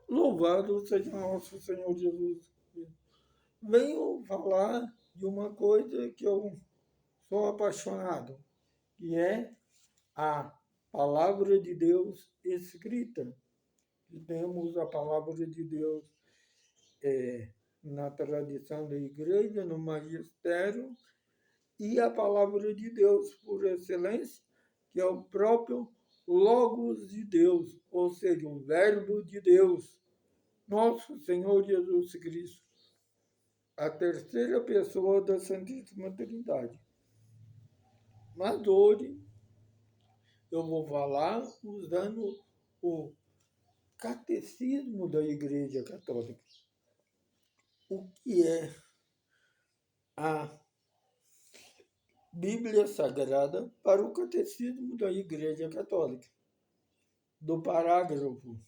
Louvado seja nosso Senhor Jesus. Venho falar de uma coisa que eu sou apaixonado, que é a palavra de Deus escrita. E temos a palavra de Deus na tradição da igreja, no magistério, e a palavra de Deus por excelência, que é o próprio Logos de Deus, ou seja, o Verbo de Deus, nosso Senhor Jesus Cristo, a terceira pessoa da Santíssima Trindade. Mas hoje eu vou falar usando o Catecismo da Igreja Católica. O que é a Bíblia Sagrada para o Catecismo da Igreja Católica, do parágrafo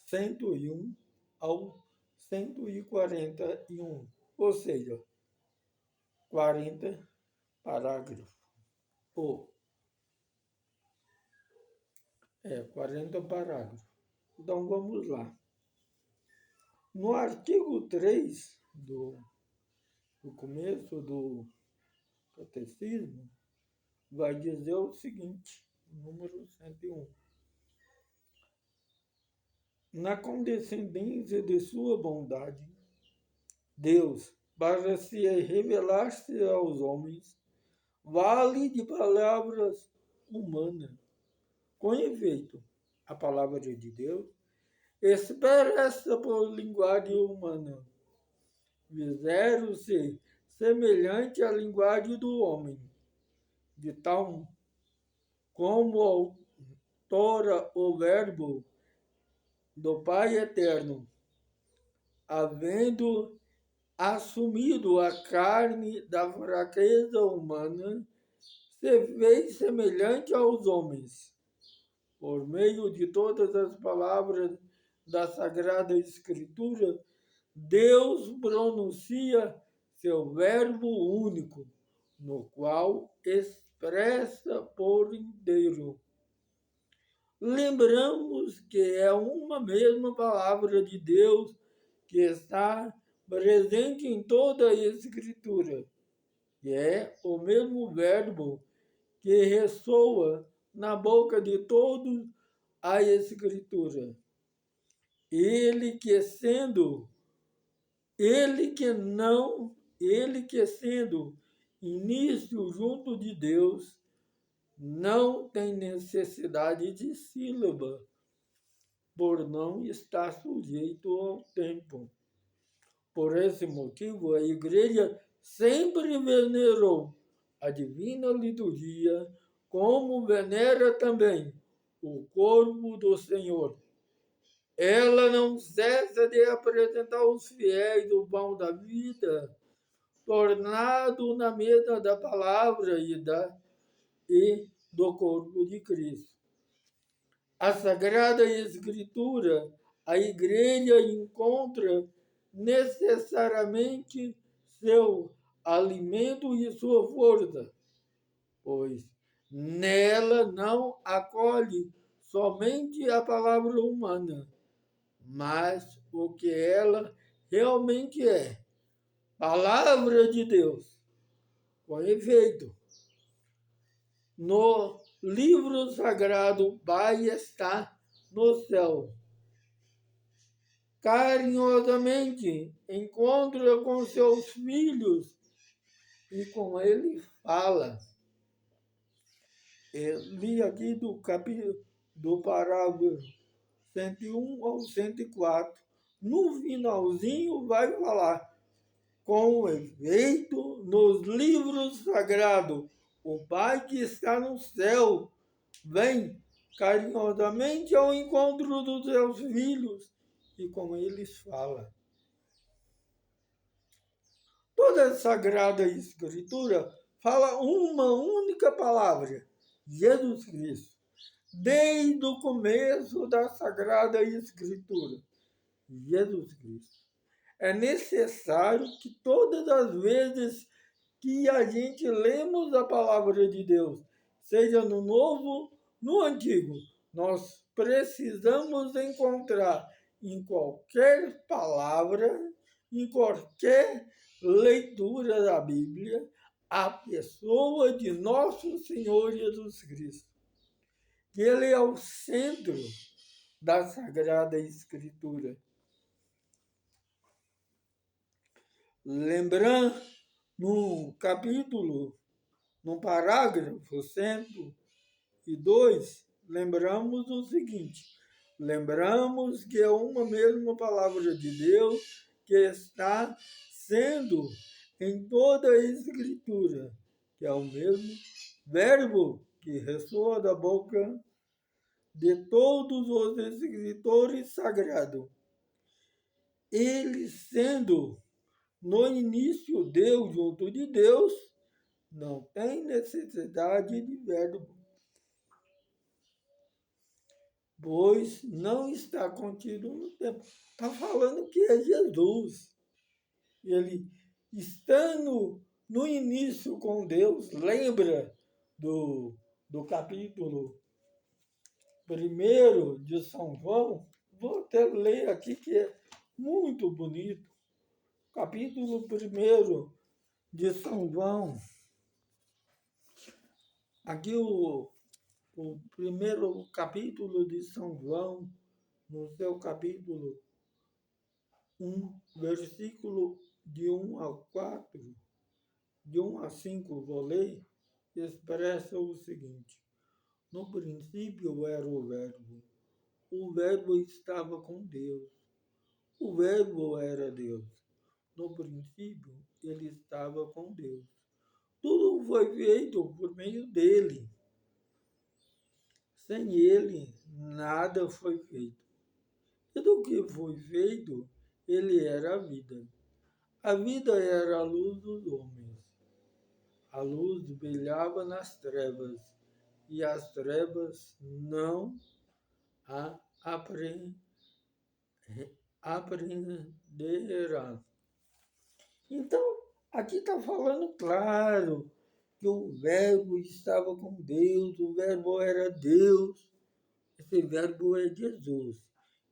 101 ao 141, ou seja, 40 parágrafos. 40 parágrafos. Então vamos lá. No artigo 3 do começo do Catecismo, vai dizer o seguinte, número 101. Na condescendência de sua bondade, Deus, para se revelar-se aos homens, vale de palavras humanas. Com efeito, a palavra de Deus expressa por linguagem humana, fizeram-se semelhante à linguagem do homem, de tal como outrora o Verbo do Pai Eterno, havendo assumido a carne da fraqueza humana, se fez semelhante aos homens, por meio de todas as palavras da Sagrada Escritura. Deus pronuncia seu verbo único, no qual expressa por inteiro. Lembramos que é uma mesma palavra de Deus que está presente em toda a Escritura, que é o mesmo verbo que ressoa na boca de todos a Escritura. Ele que sendo início junto de Deus, não tem necessidade de sílaba, por não estar sujeito ao tempo. Por esse motivo, a Igreja sempre venerou a Divina Liturgia, como venera também o corpo do Senhor. Ela não cessa de apresentar aos fiéis o pão da vida, tornado na mesa da palavra e do corpo de Cristo. A Sagrada Escritura, a Igreja encontra necessariamente seu alimento e sua força, pois nela não acolhe somente a palavra humana, mas o que ela realmente é, palavra de Deus. Com efeito, no livro sagrado, o Pai está no céu. Carinhosamente encontra com seus filhos e com ele fala. Eu li aqui do parágrafo 101 ao 104. No finalzinho vai falar: com efeito, nos livros sagrados, o Pai que está no céu vem carinhosamente ao encontro dos seus filhos e com eles fala. Toda a Sagrada Escritura fala uma única palavra: Jesus Cristo. Desde o começo da Sagrada Escritura, Jesus Cristo. É necessário que todas as vezes que a gente lemos a palavra de Deus, seja no Novo, no Antigo, nós precisamos encontrar em qualquer palavra, em qualquer leitura da Bíblia, a pessoa de nosso Senhor Jesus Cristo. Ele é o centro da Sagrada Escritura. Lembrando, no capítulo, no parágrafo 102, lembramos o seguinte: lembramos que é uma mesma palavra de Deus que está sendo em toda a Escritura, que é o mesmo verbo que ressoa da boca de todos os escritores sagrados. Ele sendo no início Deus junto de Deus, não tem necessidade de verbo, pois não está contido no tempo. Está falando que é Jesus. Ele, estando no início com Deus, lembra do capítulo 1 de São João? Vou até ler aqui que é muito bonito. Capítulo 1 de São João. Aqui o primeiro capítulo de São João, no seu capítulo 1, versículo de 1 a 4, de 1 a 5, vou ler, expressa o seguinte: no princípio era o Verbo estava com Deus, o Verbo era Deus. No princípio, ele estava com Deus. Tudo foi feito por meio dele. Sem ele, nada foi feito. E do que foi feito, ele era a vida. A vida era a luz dos homens. A luz brilhava nas trevas, e as trevas não a aprenderão. Então, aqui está falando claro que o Verbo estava com Deus, o Verbo era Deus, esse Verbo é Jesus.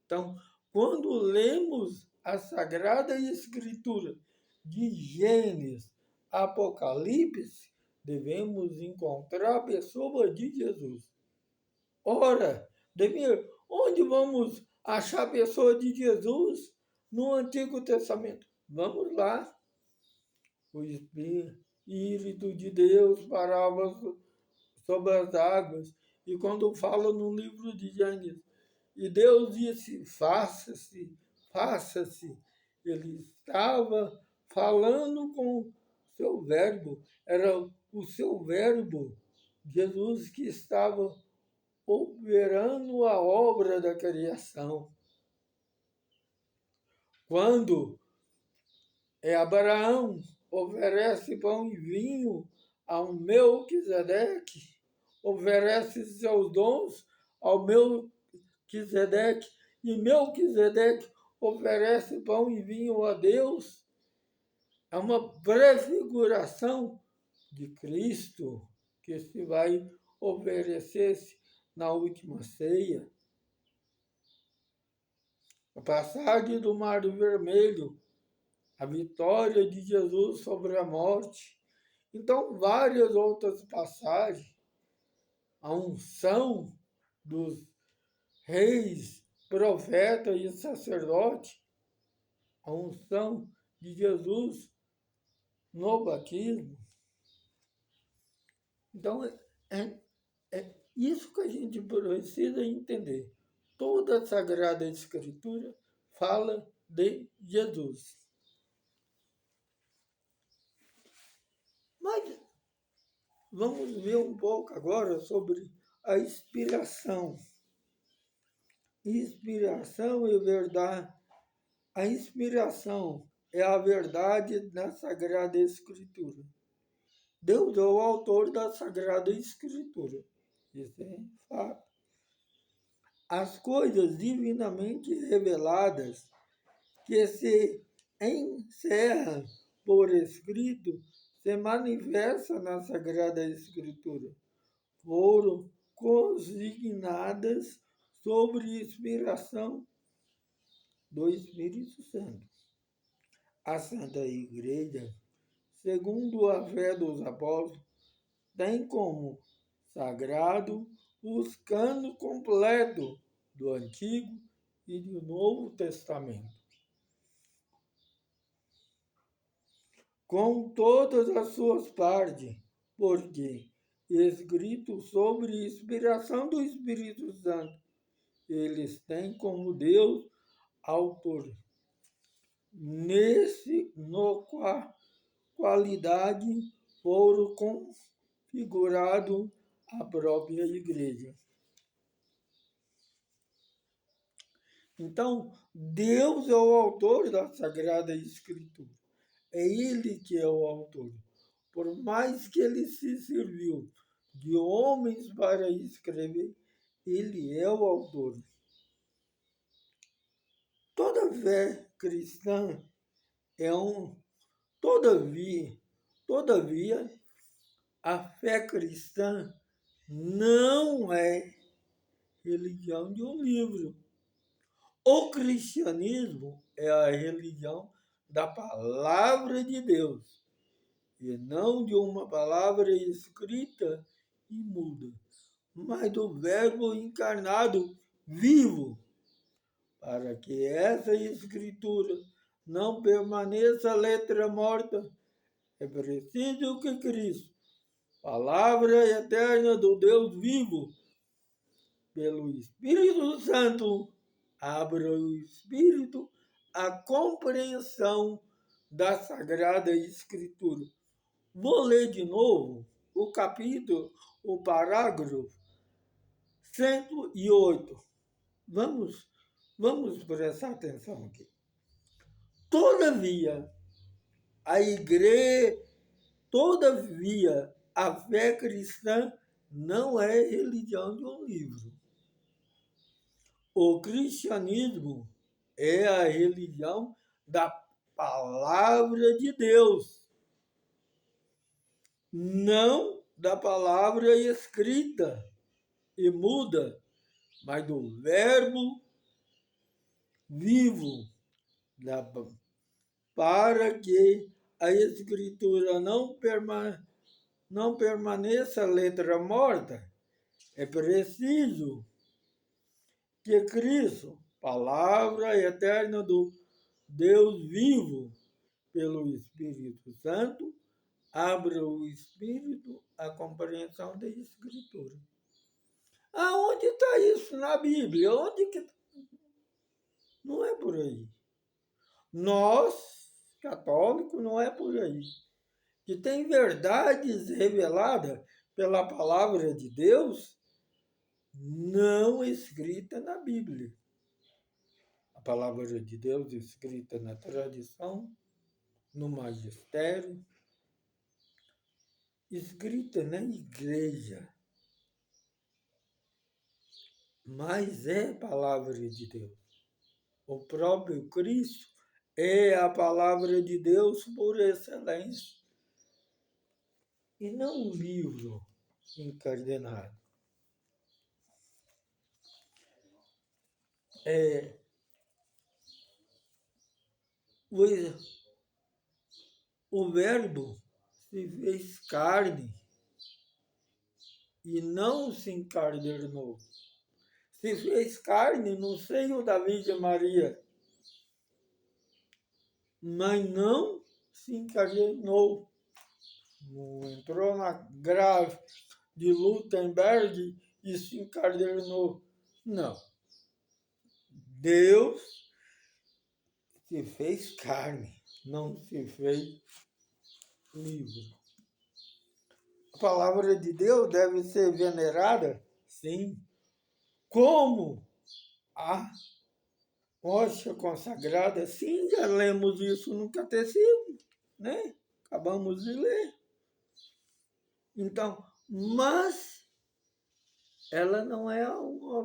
Então, quando lemos a Sagrada Escritura de Gênesis, Apocalipse, devemos encontrar a pessoa de Jesus. Ora, onde vamos achar a pessoa de Jesus? No Antigo Testamento. Vamos lá. O Espírito de Deus parava sobre as águas. E quando fala no livro de Gênesis, e Deus disse, faça-se, faça-se. Ele estava falando com seu verbo. Era o seu verbo, Jesus, que estava operando a obra da criação. Quando Abraão oferece pão e vinho ao Melquisedeque, oferece seus dons ao Melquisedeque, e Melquisedeque oferece pão e vinho a Deus, é uma prefiguração de Cristo que se vai oferecer na última ceia. A passagem do Mar Vermelho, a vitória de Jesus sobre a morte. Então, várias outras passagens, a unção dos reis, profetas e sacerdotes, a unção de Jesus no batismo. Então, é isso que a gente precisa entender. Toda a Sagrada Escritura fala de Jesus. Mas vamos ver um pouco agora sobre a inspiração. Inspiração e verdade. A inspiração é a verdade da Sagrada Escritura. Deus é o autor da Sagrada Escritura. Isso é fato. As coisas divinamente reveladas que se encerram por escrito se manifestam na Sagrada Escritura. Foram consignadas sobre inspiração do Espírito Santo. A Santa Igreja, segundo a fé dos apóstolos, tem como sagrado os cânones completos do Antigo e do Novo Testamento, com todas as suas partes, porque escrito sobre inspiração do Espírito Santo, eles têm como Deus autor. No qualidade foram configurado a própria igreja. Então, Deus é o autor da Sagrada Escritura. É Ele que é o autor. Por mais que ele se serviu de homens para escrever, ele é o autor. Toda fé cristã é todavia, a fé cristã não é religião de um livro. O cristianismo é a religião da palavra de Deus, e não de uma palavra escrita e muda, mas do Verbo encarnado vivo, para que essa escritura não permaneça letra morta. É preciso que Cristo, palavra eterna do Deus vivo, pelo Espírito Santo, abra o Espírito a compreensão da Sagrada Escritura. Vou ler de novo o parágrafo 108. Vamos prestar atenção aqui. Todavia, a fé cristã não é religião de um livro. O cristianismo é a religião da palavra de Deus, não da palavra escrita e muda, mas do Verbo vivo, para que a Escritura não permaneça letra morta. É preciso que Cristo, palavra eterna do Deus vivo, pelo Espírito Santo, abra o Espírito à compreensão da Escritura. Aonde está isso na Bíblia? Onde que... Não é por aí. Nós, católicos, não é por aí. Que tem verdades reveladas pela palavra de Deus, não escrita na Bíblia. A palavra de Deus escrita na tradição, no magistério, escrita na igreja. Mas é palavra de Deus. O próprio Cristo é a palavra de Deus por excelência. E não um livro encadenado. O Verbo se fez carne e não se encarnou. Se fez carne no seio da Virgem Maria, mas não se encarnou. Não entrou na grave de Gutenberg e se encarnou. Não. Deus se fez carne, não se fez livro. A palavra de Deus deve ser venerada? Sim. Como a hóstia consagrada? Sim, já lemos isso no catecismo, né? Acabamos de ler. Então, mas ela não é a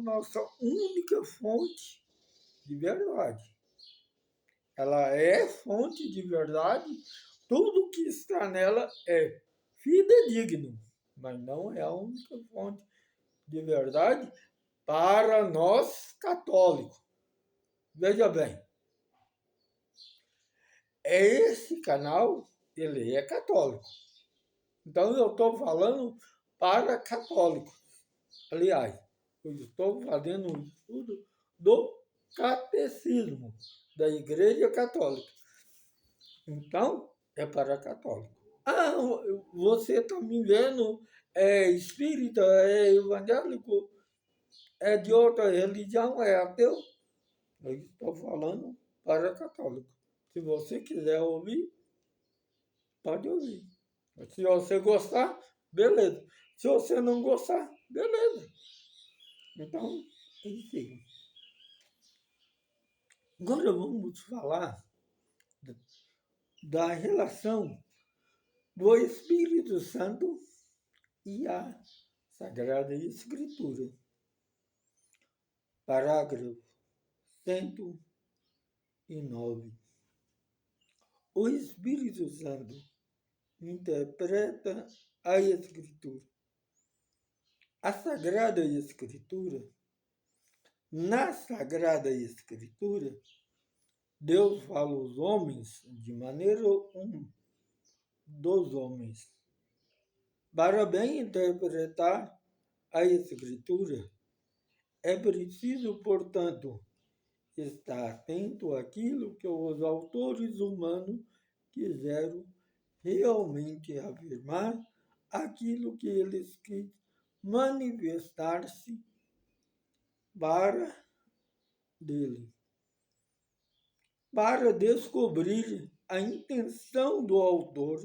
nossa única fonte de verdade. Ela é fonte de verdade, tudo que está nela é fidedigno, mas não é a única fonte de verdade para nós católicos. Veja bem, esse canal, ele é católico. Então, eu estou falando para católicos. Aliás, eu estou fazendo um estudo do catecismo da Igreja Católica. Então, é para católico. Ah, você está me vendo, é espírita, é evangélico, é de outra religião, é ateu? Eu estou falando para católico. Se você quiser ouvir, pode ouvir. Se você gostar, beleza. Se você não gostar, beleza. Então, enfim. Agora vamos falar da relação do Espírito Santo e a Sagrada Escritura. Parágrafo 109. O Espírito Santo interpreta a Escritura. A Sagrada Escritura, na Sagrada Escritura, Deus fala aos homens de maneira dos homens. Para bem interpretar a Escritura, é preciso, portanto, estar atento àquilo que os autores humanos quiseram realmente afirmar, aquilo que eles quis manifestar-se para dele, para descobrir a intenção do autor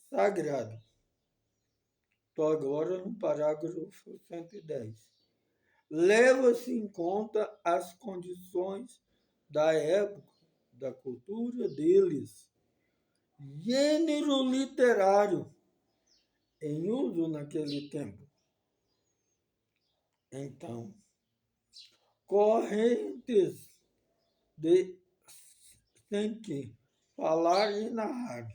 sagrado. Estou agora no parágrafo 110. Leva-se em conta as condições da época, da cultura deles, gênero literário em uso naquele tempo. Então, correntes de sentir, falar e narrar,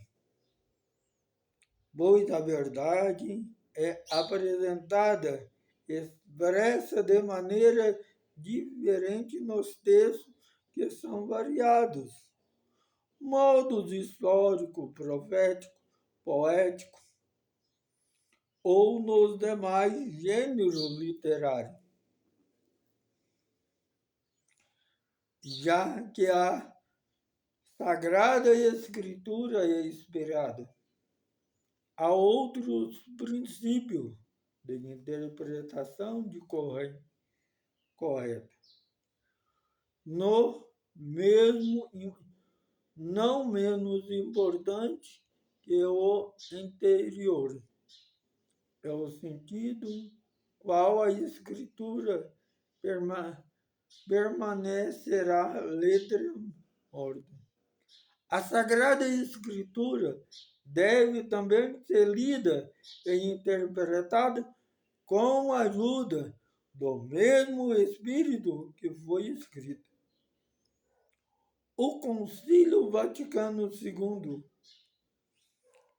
pois a verdade é apresentada, expressa de maneira diferente nos textos que são variados, modos histórico, profético, poético, ou nos demais gêneros literários, já que a Sagrada Escritura é inspirada. Há outros princípios de interpretação de correta. Não menos importante que o anterior é o sentido qual a Escritura permanecerá letra morta. A Sagrada Escritura deve também ser lida e interpretada com a ajuda do mesmo Espírito que foi escrito. O Concílio Vaticano II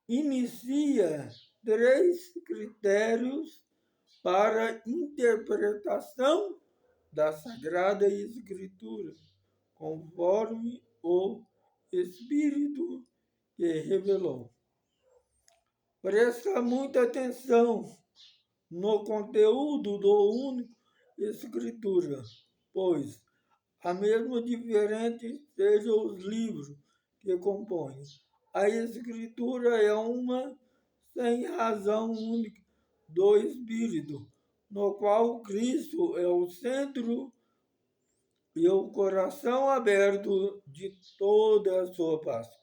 inicia 3 critérios para interpretação da Sagrada Escritura, conforme o Espírito que revelou. Presta muita atenção no conteúdo do único Escritura, pois, a mesmo diferente sejam os livros que compõem, a Escritura é uma sem razão única do Espírito, no qual Cristo é o centro e o coração aberto de toda a sua Páscoa.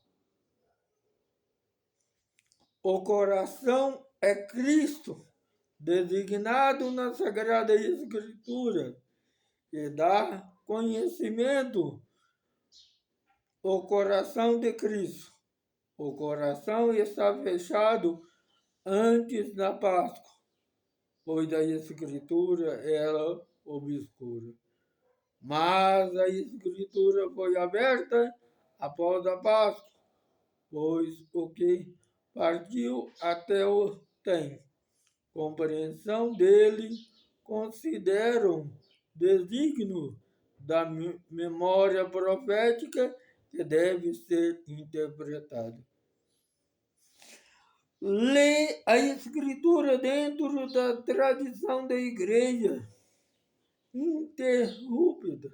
O coração é Cristo, designado na Sagrada Escritura, que dá conhecimento ao coração de Cristo. O coração está fechado antes da Páscoa, pois a Escritura era obscura. Mas a Escritura foi aberta após a Páscoa, pois o que partiu até o tem compreensão dele, consideram desígnio da memória profética que deve ser interpretado. Lê a Escritura dentro da tradição da igreja, interrupta,